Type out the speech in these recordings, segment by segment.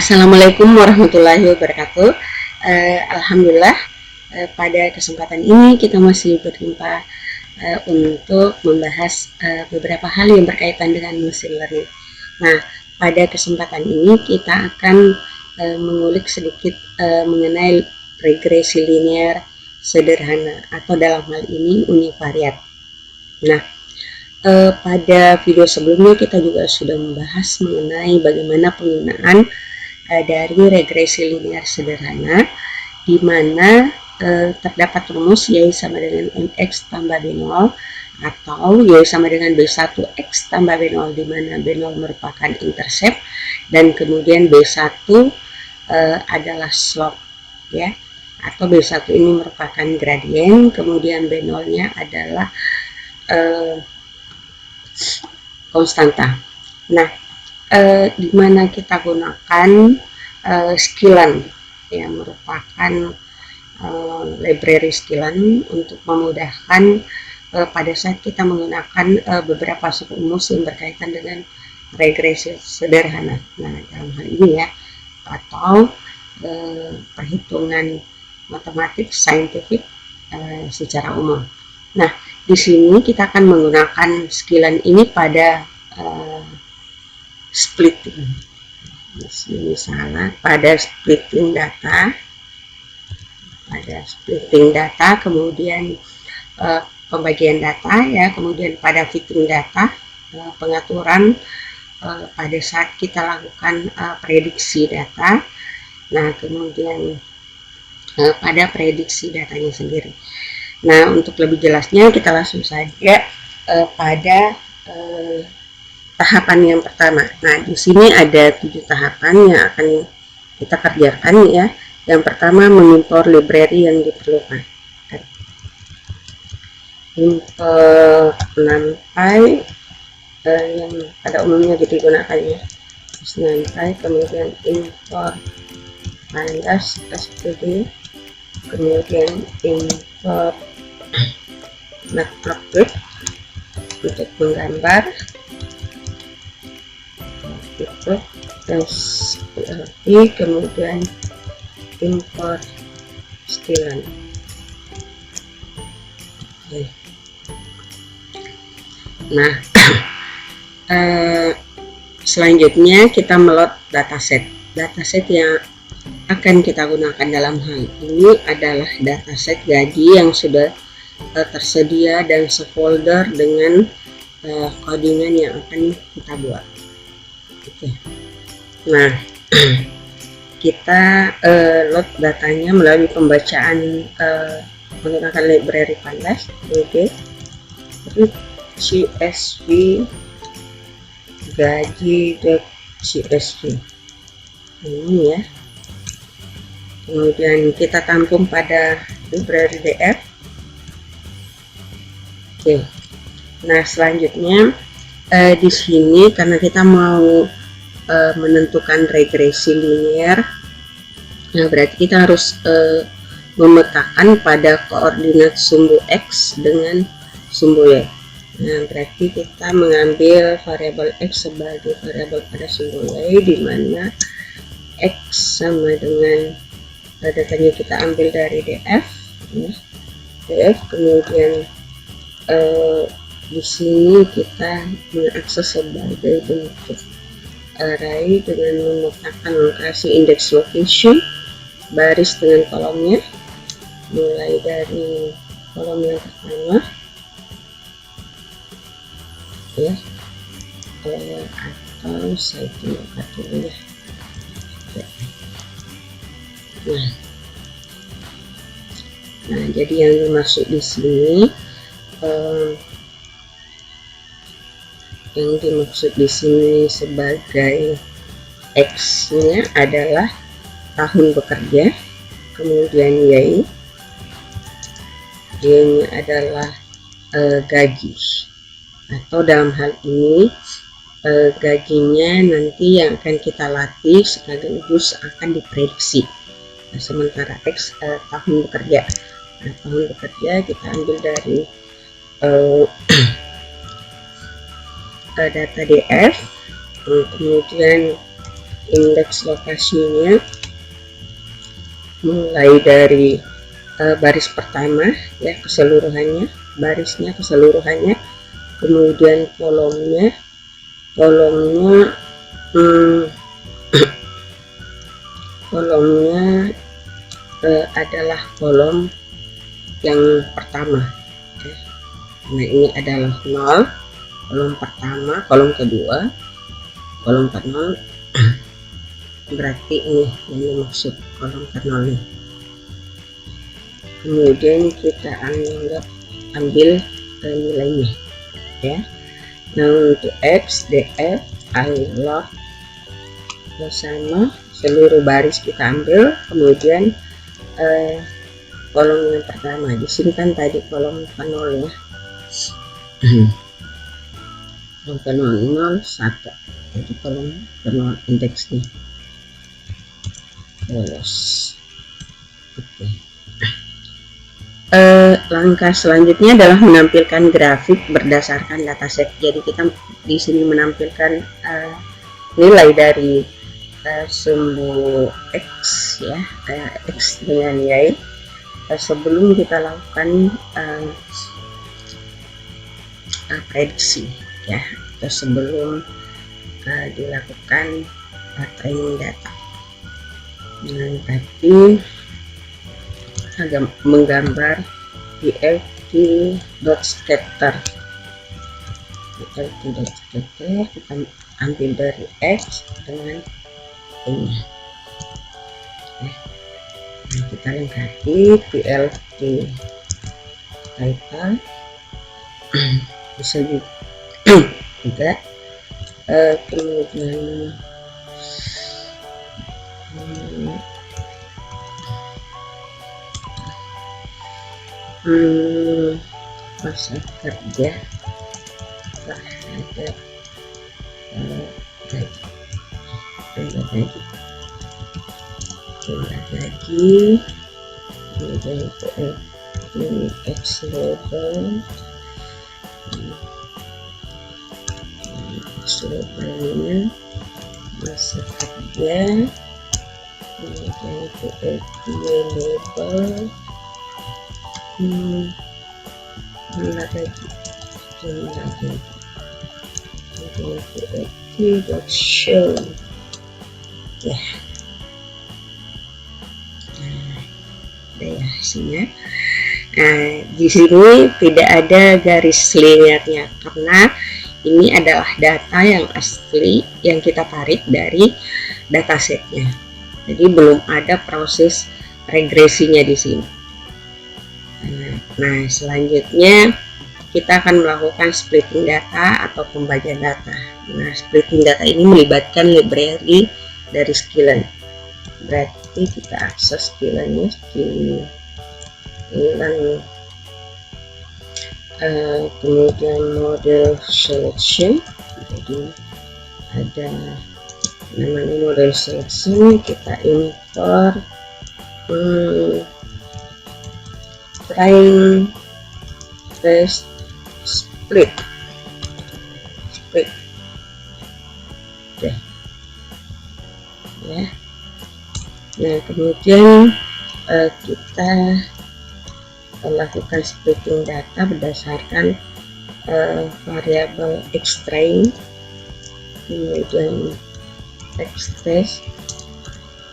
Assalamualaikum warahmatullahi wabarakatuh. Alhamdulillah, pada kesempatan ini kita masih berjumpa untuk membahas beberapa hal yang berkaitan dengan machine learning. Nah, pada kesempatan ini kita akan mengulik sedikit mengenai regresi linear sederhana atau dalam hal ini univariat. Nah, pada video sebelumnya kita juga sudah membahas mengenai bagaimana penggunaan dari regresi linear sederhana, di mana terdapat rumus Y sama dengan MX tambah B0 atau Y sama dengan B1X tambah B0, di mana B0 merupakan intercept dan kemudian B1 adalah slope, ya, atau B1 ini merupakan gradien, kemudian B0-nya adalah konstanta. Nah, di mana kita gunakan skillan yang merupakan library skillan untuk memudahkan pada saat kita menggunakan beberapa rumus yang berkaitan dengan regresi sederhana. Nah, dalam hal ini ya, atau perhitungan matematik saintifik secara umum. Nah, di sini kita akan menggunakan skillan ini pada splitting. Di sini salah, pada splitting data, kemudian pembagian data, ya, kemudian pada fitting data, pengaturan pada saat kita lakukan prediksi data. Nah, kemudian pada prediksi datanya sendiri. Nah, untuk lebih jelasnya kita langsung saja pada tahapan yang pertama. Nah, di sini ada 7 tahapan yang akan kita kerjakan, ya. Yang pertama, mengimpor library yang diperlukan. Import NumPy yang pada umumnya digunakan, ya. NumPy, kemudian import pandas std, kemudian import matplotlib untuk menggambar itu, SPLP, kemudian import skillan. Nah, selanjutnya kita meload dataset. Dataset yang akan kita gunakan dalam hal ini adalah dataset gaji yang sudah tersedia dan sefolder dengan codingan yang akan kita buat. Oke. Nah, kita load datanya melalui pembacaan menggunakan library pandas. Oke. CSV gaji.csv ini, ya. Kemudian kita tampung pada library df. Oke. Nah, selanjutnya di sini karena kita mau menentukan regresi linear, nah berarti kita harus memetakan pada koordinat sumbu x dengan sumbu y. Nah, berarti kita mengambil variabel x sebagai variabel pada sumbu y, di mana x sama dengan datanya kita ambil dari df, ya. df, kemudian di sini kita mengakses sebagai bentuk array dengan memetakan lokasi index location, baris dengan kolomnya, mulai dari kolom yang pertama, ya, atau saya tinggalkan dulu, ya. Nah, jadi yang dimaksud di sini sebagai X-nya adalah tahun bekerja, kemudian Y-nya adalah gaji, atau dalam hal ini gajinya nanti yang akan kita latih sekaligus akan diprediksi. Nah, sementara X tahun bekerja. Nah, tahun bekerja kita ambil dari data df, kemudian indeks lokasinya mulai dari baris pertama ya keseluruhannya, barisnya keseluruhannya, kemudian kolomnya kolomnya adalah kolom yang pertama. Nah ini adalah 0, kolom pertama, kolom kedua, kolom ke-0 berarti ini yang dimaksud kolom ke-0 nih. Kemudian kita ambil nilainya ya. Nah untuk X, DF, I, log sama seluruh baris kita ambil, kemudian kolom yang pertama di sini kan tadi kolom ke-0 ya. Kolom ke-0 1, jadi kolom ke-0 indeksnya. Terus oke. Langkah selanjutnya adalah menampilkan grafik berdasarkan dataset. Jadi kita di sini menampilkan nilai dari sumbu X ya, X dengan Y sebelum kita lakukan prediksi ya, atau sebelum dilakukan training data. Nah, tadi agak menggambar plt.scatter. Plt.scatter kita ambil dari X dengan ini. Nah, kita lengkapi plt title bisa juga kemudian masa kerja terhadap jumlah gaji, kemudian X level, levelnya masa kerja, kemudian label jumlah gaji, kemudian show ya. Ya hasilnya. Nah, di sini tidak ada garis linearnya karena ini adalah data yang asli yang kita tarik dari datasetnya. Jadi belum ada proses regresinya di sini. Nah, selanjutnya kita akan melakukan splitting data atau pembagian data. Nah, splitting data ini melibatkan library dari Skylin. Berarti kita akses Skylin-nya, kemudian model selection. Jadi ada namanya model selection, kita import train test split ya. Nah, kemudian kita lakukan splitting data berdasarkan variabel X-train, kemudian X-test,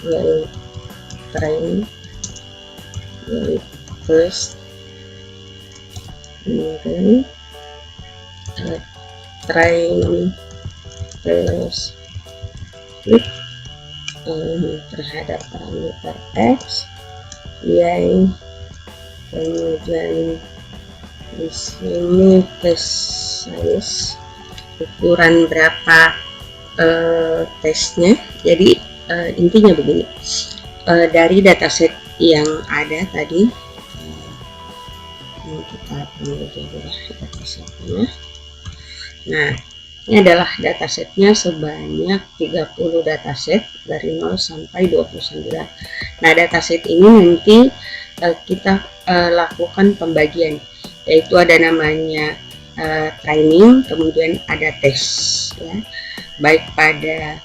Y train, Y first, kemudian train plus split terhadap parameter X, Y, kemudian di sini test size, ukuran berapa tesnya. Jadi intinya begini, dari dataset yang ada tadi, ini kita ambil dulu datasetnya. Nah, ini adalah datasetnya sebanyak 30 dataset dari 0 sampai 29. Nah, dataset ini nanti kita lakukan pembagian, yaitu ada namanya training, kemudian ada tes ya, baik pada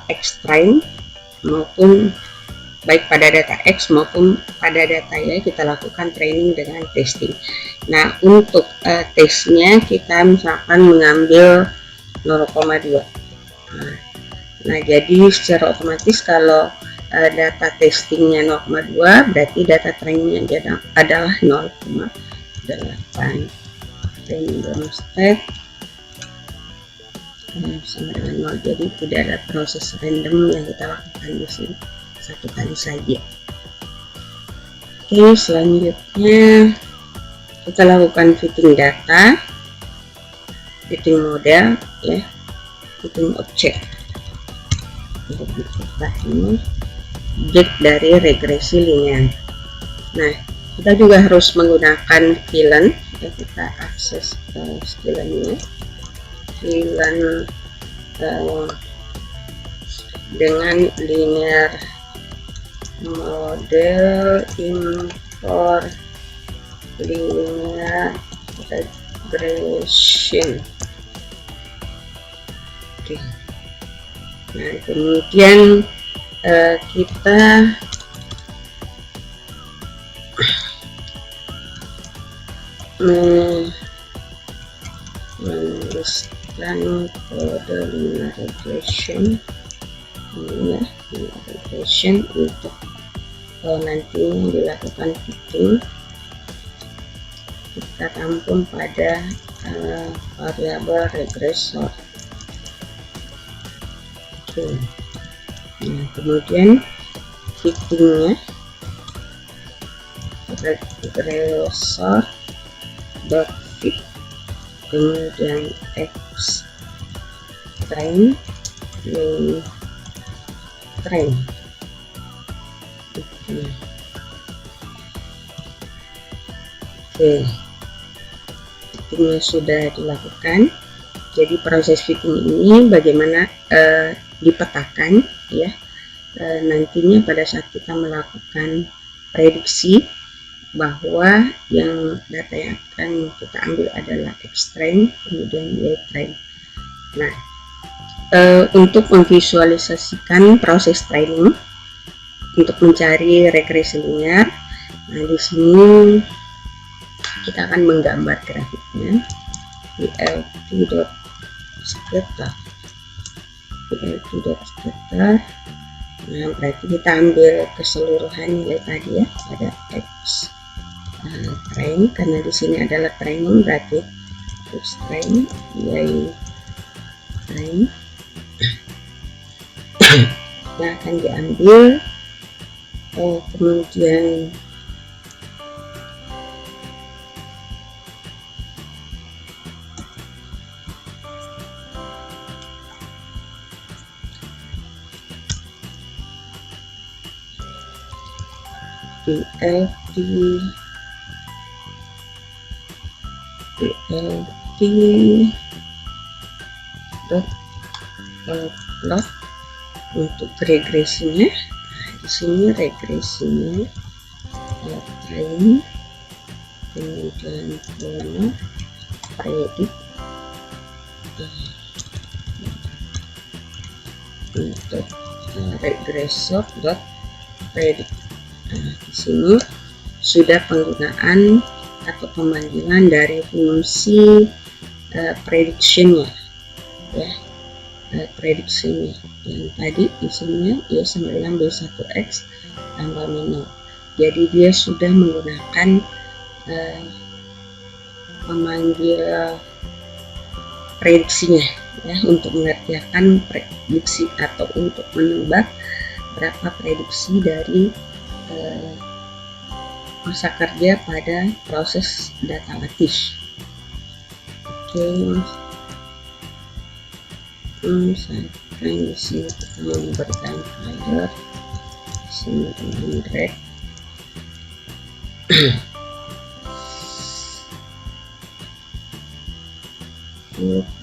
X train maupun baik pada data X maupun pada data Y kita lakukan training dengan testing. Nah, untuk tesnya kita misalkan mengambil 0,2. Nah, jadi secara otomatis kalau data testingnya 0,2 berarti data trainingnya adalah 0,8. Training demonstrate sama dengan 0, jadi tidak ada proses random yang kita lakukan di sini, satu kali saja. Oke, selanjutnya kita lakukan fitting data, fitting model, ya, fitting object. Untuk kita ini objek dari regresi linear. Nah, kita juga harus menggunakan villain, ya, kita akses ke villainnya, villain dengan linear model import linear regression. Oke. Nah, kemudian kita menuliskan kode linear regression, ya, linear regression untuk nantinya dilakukan fitting. Kita tampung pada variabel regressor. Oke. Nah, kemudian fittingnya regressor dot fit, kemudian x train train. Oke, fittingnya sudah dilakukan. Jadi proses fitting ini bagaimana dipetakan, ya, nantinya pada saat kita melakukan prediksi bahwa yang data yang akan kita ambil adalah X train kemudian Y train. Nah, untuk memvisualisasikan proses training untuk mencari regresi linear, nah di sini kita akan menggambar grafiknya. plt.scatter. Nah, berarti kita ambil keseluruhan nilai tadi, ya, pada X train, karena di sini adalah training, berarti X train Y train yang akan diambil. Kemudian plot untuk regresinya. Nah, di sini regresinya train, kemudian predik untuk regressor dot predik. Nah, di sini sudah penggunaan atau pemanggilan dari fungsi prediction-nya, ya, prediksinya yang tadi di sini ya sama dengan B1X tambah minor. Jadi dia sudah menggunakan memanggil prediksinya, ya, untuk mengerjakan prediksi atau untuk menebak berapa prediksi dari masa kerja pada proses data latih. Oke, misalkan di sini kita memberikan header, di sini dengan drag.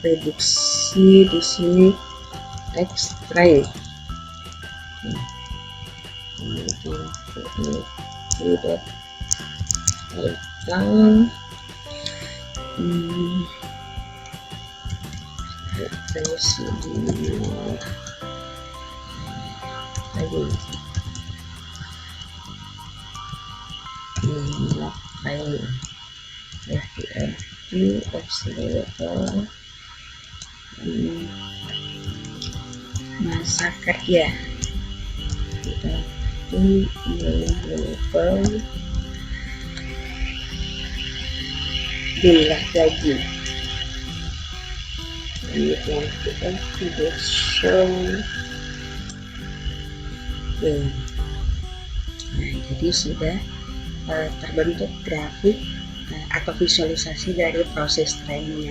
Prediksi di sini X train. Kemudian regresi linear lagi file FTP accelerator masa kerja kita level jumlah gaji kemudian kita tidak show. Nah, jadi sudah terbentuk grafik atau visualisasi dari proses trainingnya.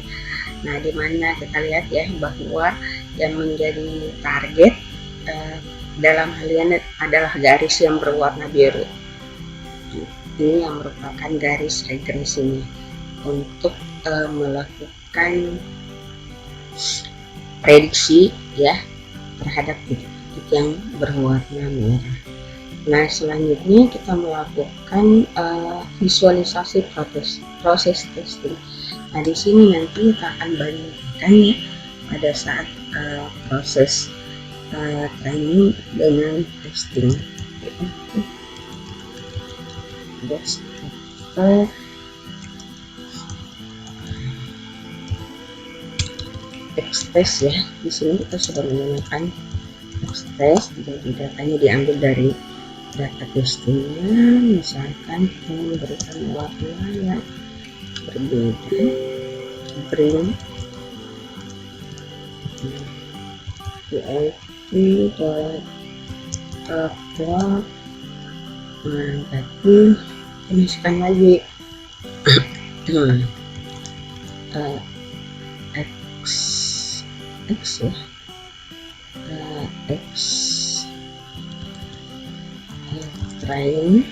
Nah, di mana kita lihat ya bahwa yang menjadi target dalam hal ini adalah garis yang berwarna biru. Ini yang merupakan garis regresinya untuk melakukan prediksi ya terhadap titik-titik yang berwarna merah. Nah, selanjutnya kita melakukan visualisasi proses testing. Nah, di sini nanti kita akan bandingkan ya pada saat proses training dengan testing. X-test ya. Di sini kita sudah menggunakan X-test. Jadi datanya diambil dari data testingnya, misalkan kita memberikan warna yang berbeda, green, PIP plot. Nah, tapi masukkan lagi X ya, X train,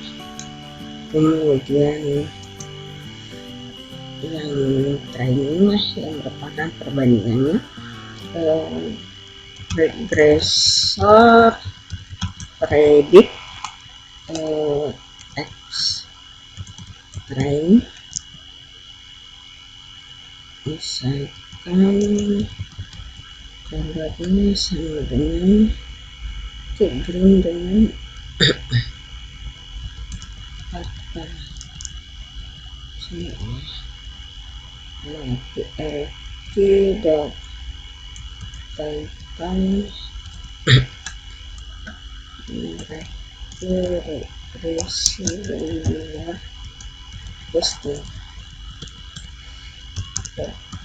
kemudian yang training yang merupakan perbandingannya regressor predict X train, misalkan gambarnya sama dengan green dengan apa tidak tentang regresinya testing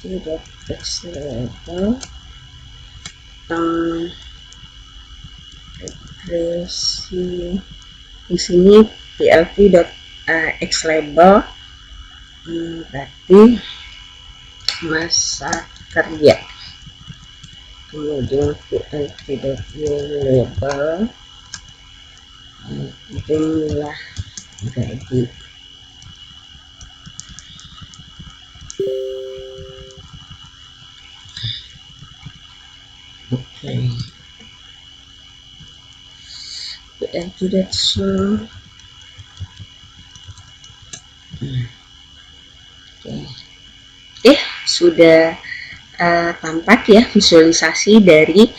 tidak accelerator regresi di sini plp.xlabel berarti masa kerja, kemudian plp.label jumlah gaji. Oke. Introduction. Sudah tampak ya visualisasi dari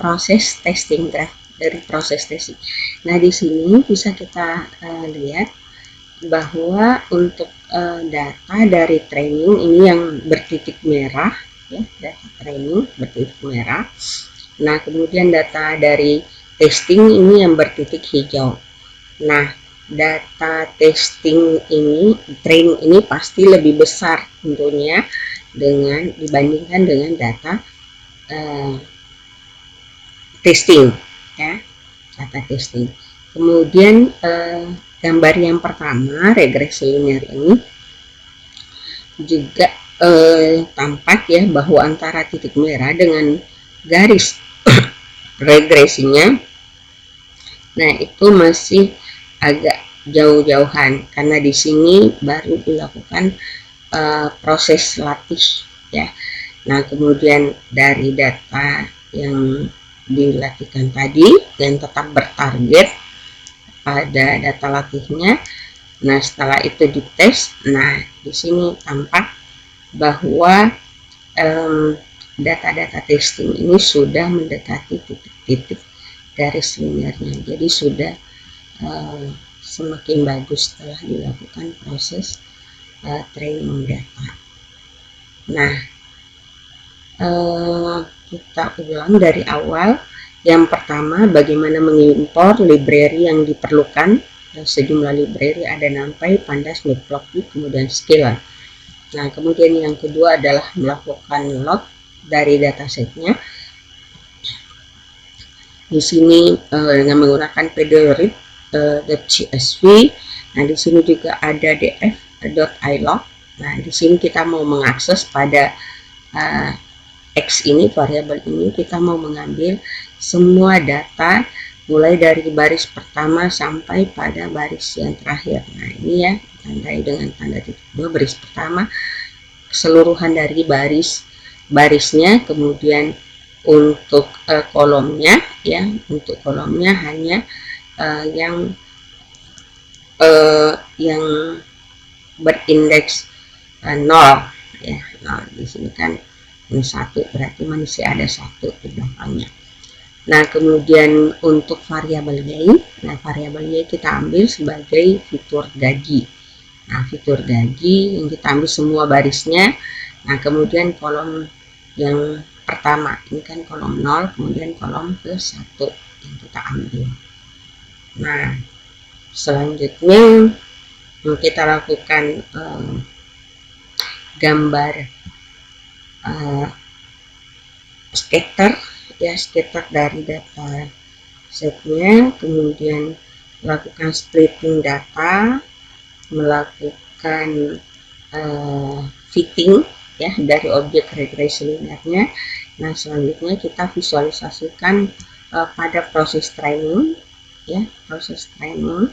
proses testing dari proses testing. Nah, di sini bisa kita lihat bahwa untuk data dari training ini yang bertitik merah ya, data training bertitik merah. Nah, kemudian data dari testing ini yang bertitik hijau. Nah, data testing ini, training ini pasti lebih besar tentunya dibandingkan dengan data testing ya, data testing. Kemudian gambar yang pertama regresi linear ini juga tampak ya bahwa antara titik merah dengan garis regresinya, nah itu masih agak jauh-jauhan karena di sini baru dilakukan proses latih ya. Nah, kemudian dari data yang dilatihkan tadi dan tetap bertarget pada data latihnya, nah setelah itu dites, nah di sini tampak bahwa data-data testing ini sudah mendekati titik-titik garis linearnya. Jadi sudah semakin bagus setelah dilakukan proses training data. Nah, kita ulang dari awal. Yang pertama, bagaimana mengimpor library yang diperlukan. Sejumlah library ada NumPy, Pandas, Matplotlib, kemudian Scala. Nah, kemudian yang kedua adalah melakukan load dari datasetnya. Di sini dengan menggunakan pdread.csv. Nah, di sini juga ada df.ilog. Nah, di sini kita mau mengakses pada X ini, variabel ini, kita mau mengambil semua data mulai dari baris pertama sampai pada baris yang terakhir. Nah, ini ya, ditandai dengan tanda titik 2 baris pertama, keseluruhan dari barisnya, kemudian untuk kolomnya ya, untuk kolomnya hanya yang berindeks 0 ya. Nah, di sini kan ini 1, berarti masih ada 1 di belakangnya. Nah, kemudian untuk variabel y, nah variabel y kita ambil sebagai fitur gaji. Nah, fitur gaji yang kita ambil semua barisnya. Nah, kemudian kolom yang pertama, ini kan kolom 0, kemudian kolom ke 1 yang kita ambil. Nah, selanjutnya kita lakukan gambar scatter ya, scatter dari data setnya, kemudian melakukan splitting data, melakukan fitting ya dari objek regresi linearnya. Nah, selanjutnya kita visualisasikan pada proses training ya, proses training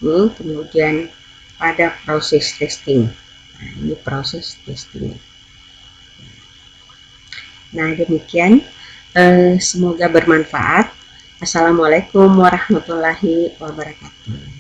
ini, kemudian pada proses testing. Nah, ini proses testing. Nah, demikian, semoga bermanfaat. Assalamualaikum warahmatullahi wabarakatuh.